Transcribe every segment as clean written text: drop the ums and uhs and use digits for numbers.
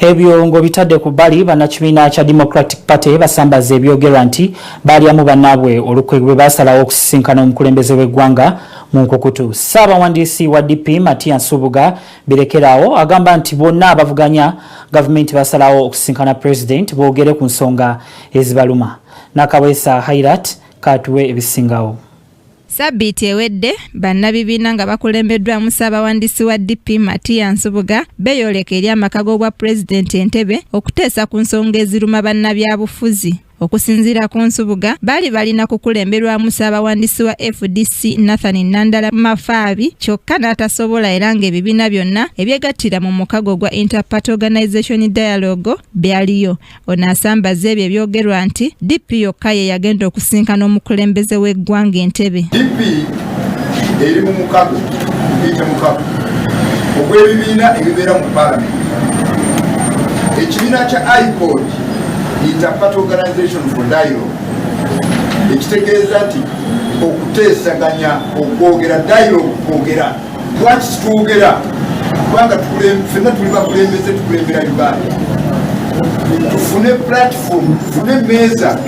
Ebyo ngo bitadde ku bbali bannakibiina kya Democratic Party basambazze ebyogerwa nti balyamu banaabwe olukwe bwebasalawo okusisinkana omukulembeze w'eggwanga mu nkukutu. Ssaabawandiisi wa DP Matia Nsubuga Birekerawo agamba nti bonna abavuganya gavumenti basalawo okusisinkana Pulezidenti boogere ku nsonga ezibaluma. Nakawesa Hairat katuwe ebisingawo. Sabbiiti ewedde bannakibiina nga bakulembeddwamu Ssaabawandiisi wa DP Matia Nsubuga beeyoleka eri amaka g'obwa Pulezidenti Entebbe okuteesa ku nsonga eziruma bannabyabufuzi. Okusinziira ku Nsubuga bali balina kukulemberwamu Ssaabawandiisi wa FDC Nathan Nandala Mafaabi kyokka n'atasobola era ng'ebibiina byonna ebyegattira mu mukago gwa Interparty Organization Dialogue byaliyo. Ono asambazze ebyo ebyogerwa nti DP yokka ye yagenda okusinkana omukulembeze w'eggwanga Entebbe. DP eri mu mukago biyita mukago ogw'ebibiina ebibeera mu Parliament. Ekibiina kya IPOD Interparty Organization for Dialogue ekitegeeza nti okuteesaganya okwogera dialogue kwogera lwaki twogera kubanga ffenna tuli bakulembeze tukulembera Uganda tufune platform tufune meeza.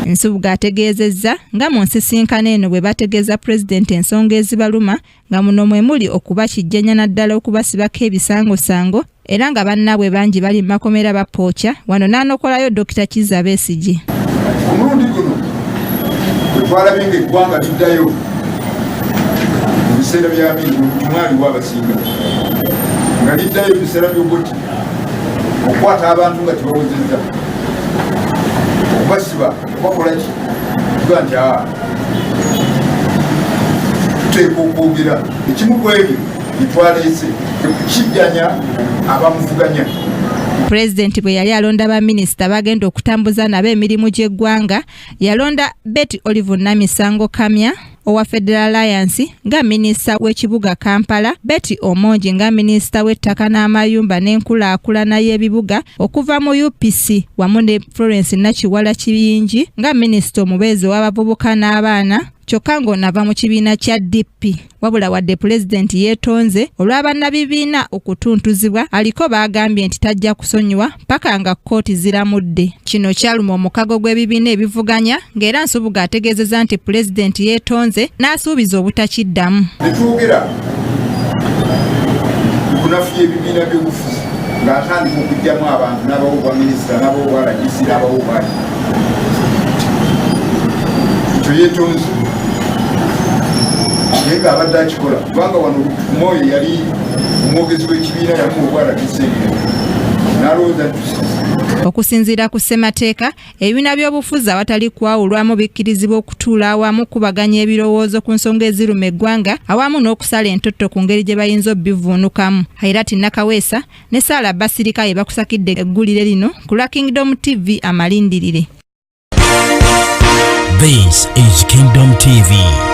Nsubuga ategeezezza nga mu nsisinkano eno bwe bategeeza Pulezidenti ensonga ezibaluma nga muno mwe muli okuba kijjanya naddala okubasibako ebisangosango era nga banaabwe bangi bali mu makomera bapookya wano n'anokolayo Dr. Kizza Besigye. Omulundi guno bwe twalabye ng'eggwanga liddayo mu biseera bya mwali w'abasinga nga liddayo mu biseera by'obuti okukwata abantu nga tebawezezza okubasiba bakolaki tuga nti tuteeka okwogera ekimu ku ebyo bitwaleese ekukijjanya abamuvuganya. Pulezidenti bwe yali alonda baminisita bagenda okutambuza nabo emirimu gy'eggwanga yalonda Betty Olive Namisango Kamya owa Federal Alliance nga minisita w'ekibuga Kampala, Betty Omonji nga minisita w'ettaka n'amayumba n'enkulaakulana y'ebibuga okuva mu UPC wamu ne Florence Nakiwala Kibingi nga minisita omubeezi w'abavubuka n'abaana kyokka ng'onava mu kibiina kya DP. Wabula wadde Pulezidenti yeetonze olw'abannakibiina okutuntuzibwa aliko baagambye nti tajja kusonyiwa paka nga kkooti ziramudde. Kino kyaluma omukago gw'ebibiina ebivuganya ng'era Nsubuga ategeezezza nti Pulezidenti yeetonze n'asuubiza obutakiddamu. Netwogera kunafuya ebibiina by'obufuzi ng'atandika okugyamu abantu n'abawo bwa minisita n'abawo bwa RGC n'abawo bwali ekyo yeetonze naye ng'abadde akikola kubanga wano Moyo yali omwogezi w'ekibiina yamu obwa RGC n'alowooza nti okusinziira ku ssemateeka ebibiina by'obufuzi awatali kwawulwamu bikkirizibwa okutuula awamu kubaganya ebirowoozo ku nsonga eziruma eggwanga awamu n'okusala entotto ku ngeri gye bayinza obbivuunukamu. Hairati Nakawesa ne Saala Basirika ye bakusakidde eggulire lino ku lwa Kingdom TV amalindirire. This is Kingdom TV.